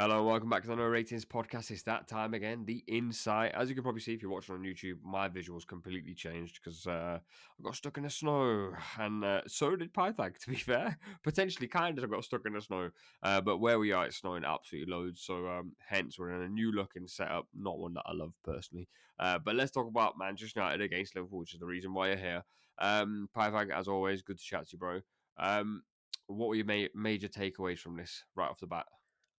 Hello, welcome back to the No Ratings podcast. It's that time again, the insight. As you can probably see if you're watching on YouTube, my visuals completely changed because I got stuck in the snow, and so did Pythag, to be fair. Potentially kind of got stuck in the snow, but where we are, it's snowing absolutely loads, so hence we're in a new looking setup, not one that I love personally. But let's talk about Manchester United against Liverpool, which is the reason why you're here. Pythag, as always, good to chat to you, bro. What were your major takeaways from this right off the bat?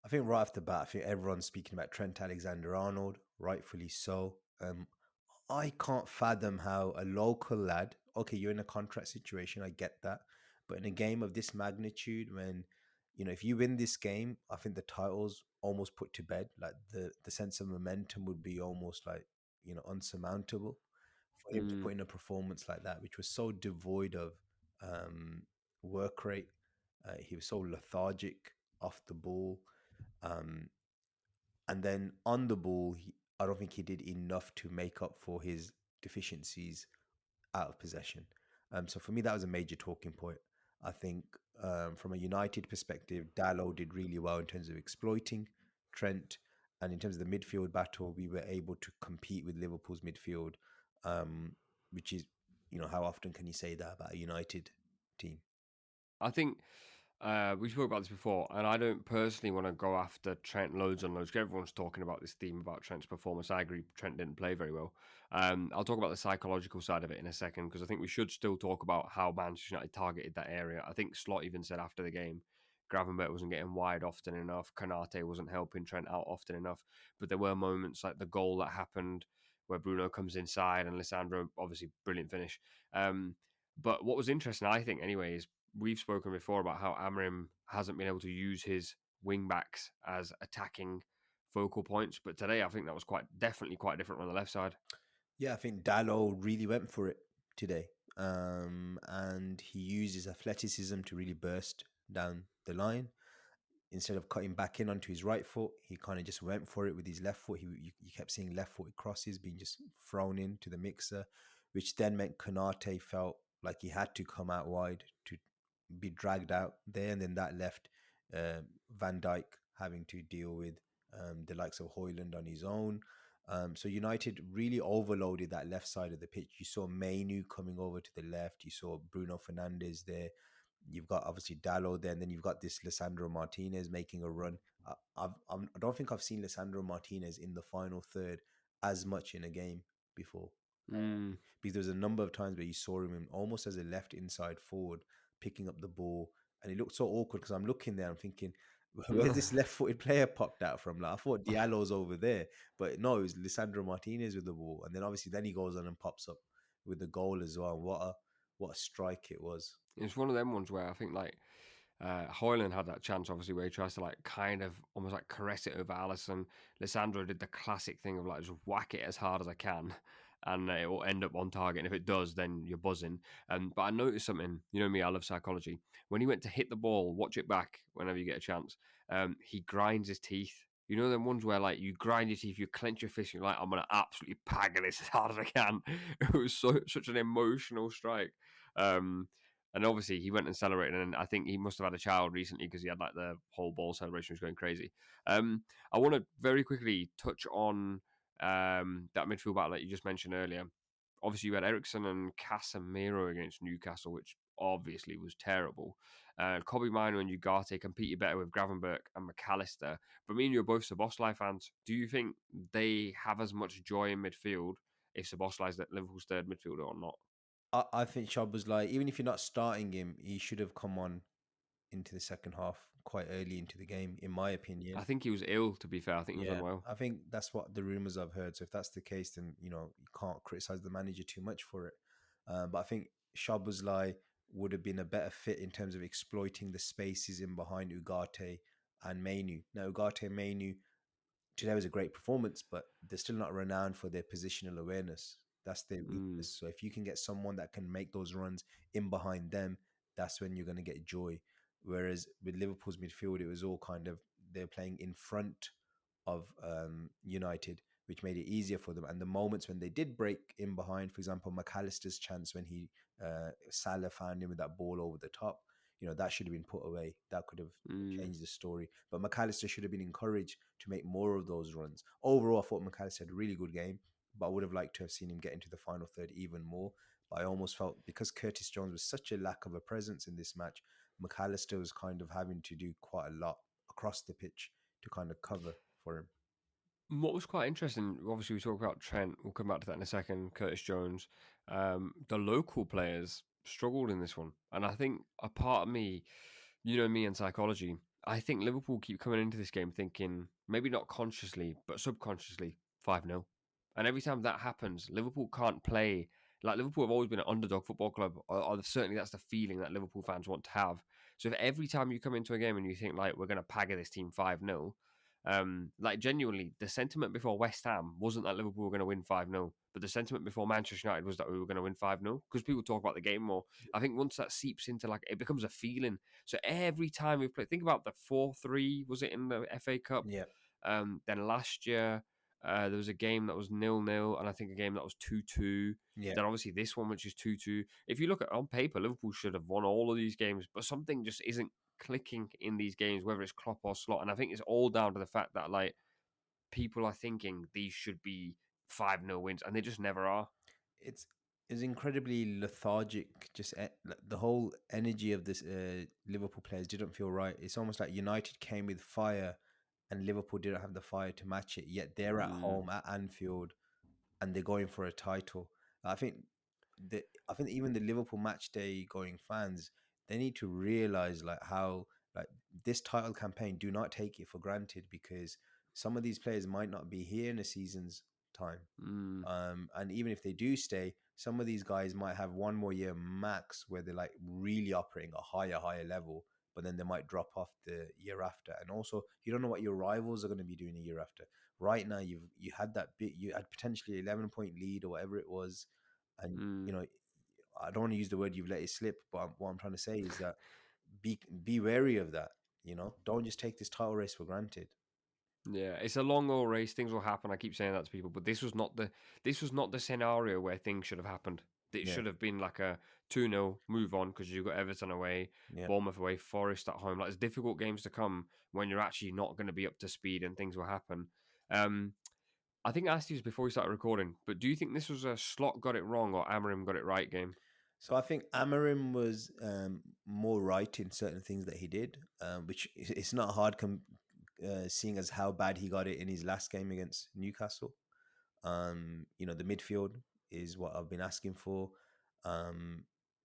I think right off the bat, I think everyone's speaking about Trent Alexander-Arnold, rightfully so. I can't fathom how a local lad, okay, you're in a contract situation, I get that, but in a game of this magnitude, when if you win this game, I think the title's almost put to bed. Like the sense of momentum would be almost like unsurmountable for him to Mm. put in a performance like that, which was so devoid of um, work rate. He was so lethargic off the ball. Um, and then on the ball, I don't think he did enough to make up for his deficiencies out of possession. So for me, that was a major talking point. I think from a United perspective, Dalot did really well in terms of exploiting Trent, and in terms of the midfield battle, we were able to compete with Liverpool's midfield, um, which is, how often can you say that about a United team? I think we spoke about this before, and I don't personally want to go after Trent loads and loads. 'Cause everyone's talking about this theme about Trent's performance. I agree, Trent didn't play very well. I'll talk about the psychological side of it in a second because I think we should still talk about how Manchester United targeted that area. I think Slot even said after the game, Gravenberch wasn't getting wide often enough. Kanate wasn't helping Trent out often enough. But there were moments like the goal that happened where Bruno comes inside and Lissandro, obviously, brilliant finish. But what was interesting, I think, anyway, is we've spoken before about how Amorim hasn't been able to use his wing backs as attacking focal points. But today, I think that was definitely quite different on the left side. Yeah, I think Dallo really went for it today. And he used his athleticism to really burst down the line. Instead of cutting back in onto his right foot, he kind of just went for it with his left foot. You kept seeing left footed crosses being just thrown into the mixer, which then meant Kanate felt like he had to come out wide to be dragged out there. And then that left Van Dijk having to deal with the likes of Hoyland on his own. So United really overloaded that left side of the pitch. You saw Mainu coming over to the left. You saw Bruno Fernandes there. You've got obviously Dallo there, and then you've got this Lissandro Martinez making a run. I don't think I've seen Lissandro Martinez in the final third as much in a game before. Mm. Because there was a number of times where you saw him almost as a left inside forward picking up the ball, and it looked so awkward because I'm looking there, I'm thinking, where's this left-footed player popped out from? Like I thought Diallo's over there, but no, it was Lissandro Martinez with the ball, and then obviously then he goes on and pops up with the goal as well. What a strike it was! It's one of them ones where I think like Hoyland had that chance, obviously, where he tries to like kind of almost like caress it over Allison. Lissandro did the classic thing of like just whack it as hard as I can, and it will end up on target. And if it does, then you're buzzing. But I noticed something. You know me, I love psychology. When he went to hit the ball, watch it back whenever you get a chance. He grinds his teeth. You know them ones where like you grind your teeth, you clench your fist, and you're like, I'm gonna absolutely pag this as hard as I can. It was such an emotional strike. Um, and obviously, he went and celebrated, and I think he must have had a child recently because he had like the whole ball celebration was going crazy. I want to very quickly touch on that midfield battle that you just mentioned earlier. Obviously, you had Ericsson and Casemiro against Newcastle, which obviously was terrible. Kobe Mino and Ugarte competed better with Gravenberch and McAllister. But me and you are both Szoboszlai fans. Do you think they have as much joy in midfield if Szoboszlai's Liverpool's third midfielder or not? I think Chubb was like, even if you're not starting him, he should have come on into the second half quite early into the game, in my opinion. I think he was ill, to be fair. I think he was Yeah, unwell. I think that's what the rumors I've heard. So if that's the case, then you can't criticize the manager too much for it. But I think Shabuzlai would have been a better fit in terms of exploiting the spaces in behind Ugarte and Mainu. Now Ugarte and Mainu today was a great performance, but they're still not renowned for their positional awareness. That's their Mm. weakness. So if you can get someone that can make those runs in behind them, that's when you're going to get joy. Whereas with Liverpool's midfield, it was all kind of they're playing in front of United, which made it easier for them. And the moments when they did break in behind, for example, McAllister's chance when Salah found him with that ball over the top, that should have been put away. That could have Mm. changed the story. But McAllister should have been encouraged to make more of those runs. Overall, I thought McAllister had a really good game, but I would have liked to have seen him get into the final third even more. But I almost felt because Curtis Jones was such a lack of a presence in this match, McAllister was kind of having to do quite a lot across the pitch to kind of cover for him. What was quite interesting, obviously, we talk about Trent. We'll come back to that in a second. Curtis Jones. The local players struggled in this one. And I think a part of me, me and psychology, I think Liverpool keep coming into this game thinking, maybe not consciously, but subconsciously, 5-0. And every time that happens, Liverpool can't play. Like, Liverpool have always been an underdog football club, or certainly that's the feeling that Liverpool fans want to have. So if every time you come into a game and you think, like, we're going to pagger this team 5-0, like genuinely, the sentiment before West Ham wasn't that Liverpool were going to win 5-0, but the sentiment before Manchester United was that we were going to win 5-0 because people talk about the game more. I think once that seeps into, like, it becomes a feeling. So every time we've played, think about the 4-3, was it in the FA Cup? Yeah, Then last year, there was a game that was 0-0, and I think a game that was 2-2. yeah. Then obviously this one, which is 2-2. If you look at on paper, Liverpool should have won all of these games, but something just isn't clicking in these games, whether it's Klopp or Slot. And I think it's all down to the fact that, like, people are thinking these should be 5-0 wins, and they just never are. It's it's incredibly lethargic. Just like, the whole energy of this Liverpool players didn't feel right. It's almost like United came with fire, and Liverpool didn't have the fire to match it. Yet they're at Mm, home at Anfield, and they're going for a title. I think I think even the Liverpool match day going fans, they need to realize like how like this title campaign, do not take it for granted, because some of these players might not be here in a season's time. mm, And even if they do stay, some of these guys might have one more year max where they're like really operating a higher level, but then they might drop off the year after. And also, you don't know what your rivals are going to be doing a year after. Right now, you had that bit, you had potentially 11-point lead or whatever it was, and mm. I don't want to use the word you've let it slip, but what I'm trying to say is that be wary of that. Don't just take this title race for granted. Yeah, it's a long haul race. Things will happen. I keep saying that to people, but this was not the scenario where things should have happened. It Yeah, should have been like a 2-0 move on because you've got Everton away, yeah. Bournemouth away, Forest at home. Like, there's difficult games to come when you're actually not going to be up to speed and things will happen. Um, I think I asked you this before we started recording, but do you think this was a Slot got it wrong or Amorim got it right game? So I think Amorim was more right in certain things that he did, which it's not hard seeing as how bad he got it in his last game against Newcastle. The midfield is what I've been asking for. Um,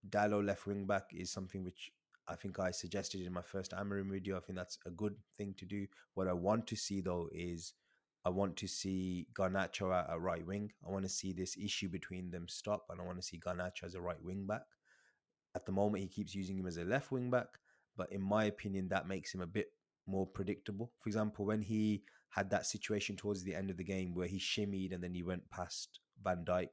Dallo left wing back is something which I think I suggested in my first Amorim video. I think that's a good thing to do. What I want to see though is I want to see Garnacho at right wing. I want to see this issue between them stop, and I want to see Garnacho as a right wing back. At the moment, he keeps using him as a left wing back, but in my opinion, that makes him a bit more predictable. For example, when he had that situation towards the end of the game where he shimmied and then he went past Van Dijk,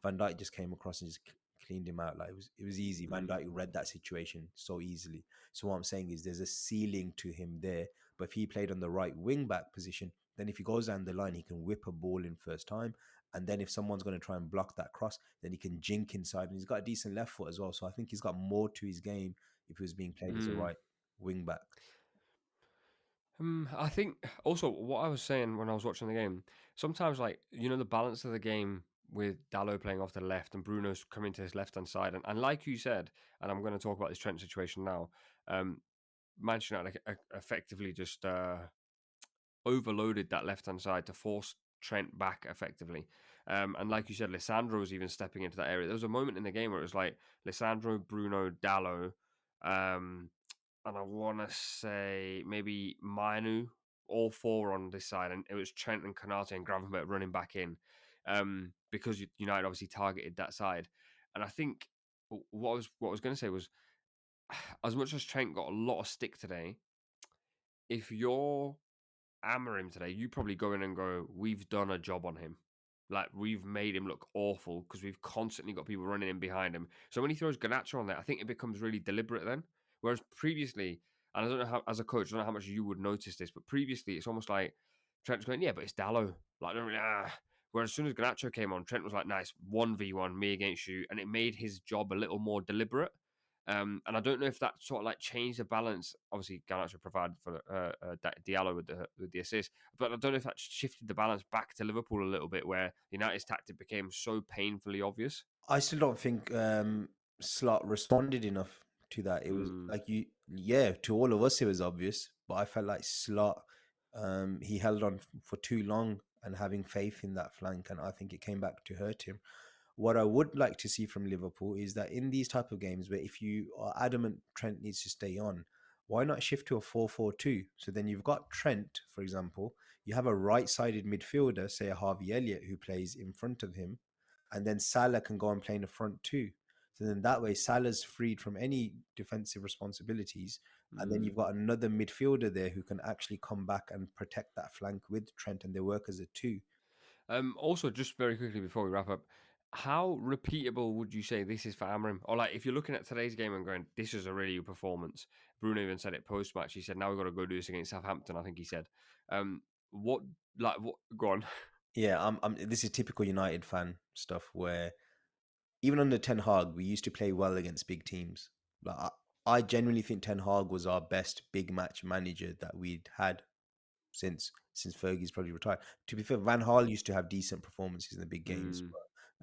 Van Dijk just came across and just cleaned him out. Like it was easy. Van Mm, Dijk read that situation so easily. So what I'm saying is there's a ceiling to him there. But if he played on the right wing back position, then if he goes down the line, he can whip a ball in first time. And then if someone's going to try and block that cross, then he can jink inside. And he's got a decent left foot as well. So I think he's got more to his game if he was being played as a mm. right wing back. I think also what I was saying when I was watching the game, sometimes, like, the balance of the game with Dallo playing off the left and Bruno's coming to his left hand side, and like you said, and I'm going to talk about this Trent situation now. Um, Manchester United effectively just overloaded that left hand side to force Trent back effectively. And like you said, Lissandro was even stepping into that area. There was a moment in the game where it was like Lissandro, Bruno, Dallo, um, and I want to say maybe Manu, all four on this side, and it was Trent and Kanate and Gravenberch running back in, because United obviously targeted that side. And I think what I was going to say was, as much as Trent got a lot of stick today, if you're Amorim today, you probably go in and go, we've done a job on him. Like, we've made him look awful because we've constantly got people running in behind him. So when he throws Garnacho on there, I think it becomes really deliberate then. Whereas previously, and I don't know how, as a coach, I don't know how much you would notice this, but previously it's almost like Trent's going, yeah, but it's Dallo. Like, I don't really, Whereas as soon as Garnacho came on, Trent was like, nice, 1v1, me against you. And it made his job a little more deliberate. And I don't know if that sort of like changed the balance. Obviously, Garnacho provided for Diallo with the assist, but I don't know if that shifted the balance back to Liverpool a little bit, where United's tactic became so painfully obvious. I still don't think Slot responded enough to that. It was Mm, like yeah, to all of us it was obvious, but I felt like Slot, he held on for too long and having faith in that flank, and I think it came back to hurt him. What I would like to see from Liverpool is that in these type of games where if you are adamant Trent needs to stay on, why not shift to a 4-4-2? So then you've got Trent, for example, you have a right-sided midfielder, say a Harvey Elliott, who plays in front of him, and then Salah can go and play in the front too. So then that way Salah's freed from any defensive responsibilities, and then mm. you've got another midfielder there who can actually come back and protect that flank with Trent, and they work as a two. Also, just very quickly before we wrap up, how repeatable would you say this is for Amorim? Or like, if you're looking at today's game and going, "This is a really good performance." Bruno even said it post match. He said, "Now we've got to go do this against Southampton." I think he said, "What like what?" Go on. Yeah, this is typical United fan stuff where even under Ten Hag, we used to play well against big teams. Like I genuinely think Ten Hag was our best big match manager that we'd had since Fergie's probably retired. To be fair, Van Gaal used to have decent performances in the big games,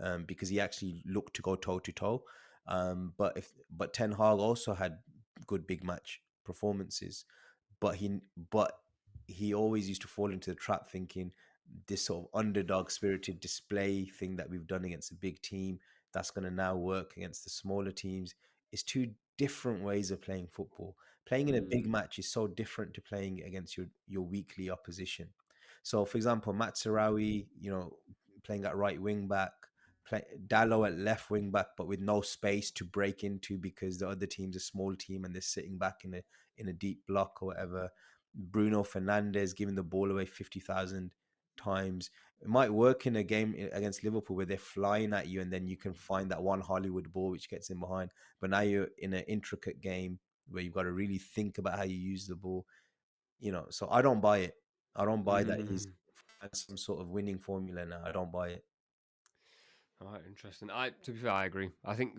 Mm, because he actually looked to go toe to toe. But Ten Hag also had good big match performances, but he always used to fall into the trap thinking this sort of underdog spirited display thing that we've done against a big team that's going to now work against the smaller teams. It's two different ways of playing football. Playing in a big mm, match is so different to playing against your weekly opposition. So, for example, Matt Sarawi, playing at right wing back, Dallo at left wing back, but with no space to break into because the other team's a small team and they're sitting back in a deep block or whatever. Bruno Fernandes giving the ball away 50,000 times. It might work in a game against Liverpool where they're flying at you and then you can find that one Hollywood ball which gets in behind. But now you're in an intricate game where you've got to really think about how you use the ball. So I don't buy it. I don't buy that he's mm. some sort of winning formula now. I don't buy it. All right, interesting. To be fair, I agree. I think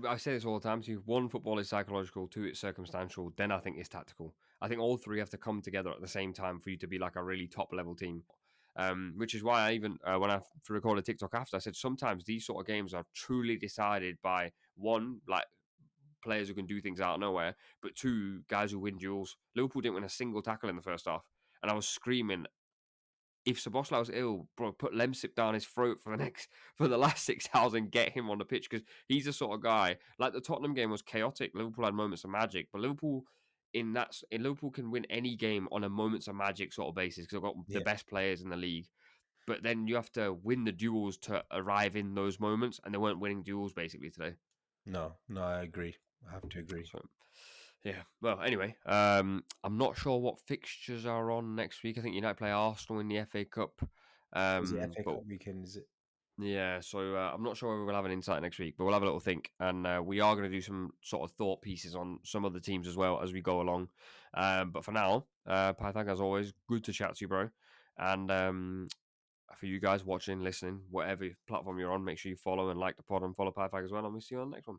I say this all the time to you. One, football is psychological. Two, it's circumstantial. Then I think it's tactical. I think all three have to come together at the same time for you to be like a really top level team. Which is why I even when I recorded TikTok after, I said sometimes these sort of games are truly decided by one, like players who can do things out of nowhere, but two, guys who win duels. Liverpool didn't win a single tackle in the first half, and I was screaming if Szoboszlai was ill, bro, put Lemsip down his throat for the last 6 hours and get him on the pitch because he's the sort of guy. Like the Tottenham game was chaotic. Liverpool had moments of magic, but Liverpool can win any game on a moments of magic sort of basis because they've got the Yeah. best players in the league. But then you have to win the duels to arrive in those moments, and they weren't winning duels basically today. No, no, I agree. I have to agree. So yeah. Well, anyway, I'm not sure what fixtures are on next week. I think United play Arsenal in the FA Cup. Is it FA But Cup weekend? Is it? yeah, so I'm not sure whether we'll have an insight next week, but we'll have a little think, and we are going to do some sort of thought pieces on some of the teams as well as we go along. But for now, Pythag, as always, good to chat to you, bro. And for you guys watching, listening, whatever platform you're on, make sure you follow and like the pod and follow Pythag as well, and we'll see you on the next one.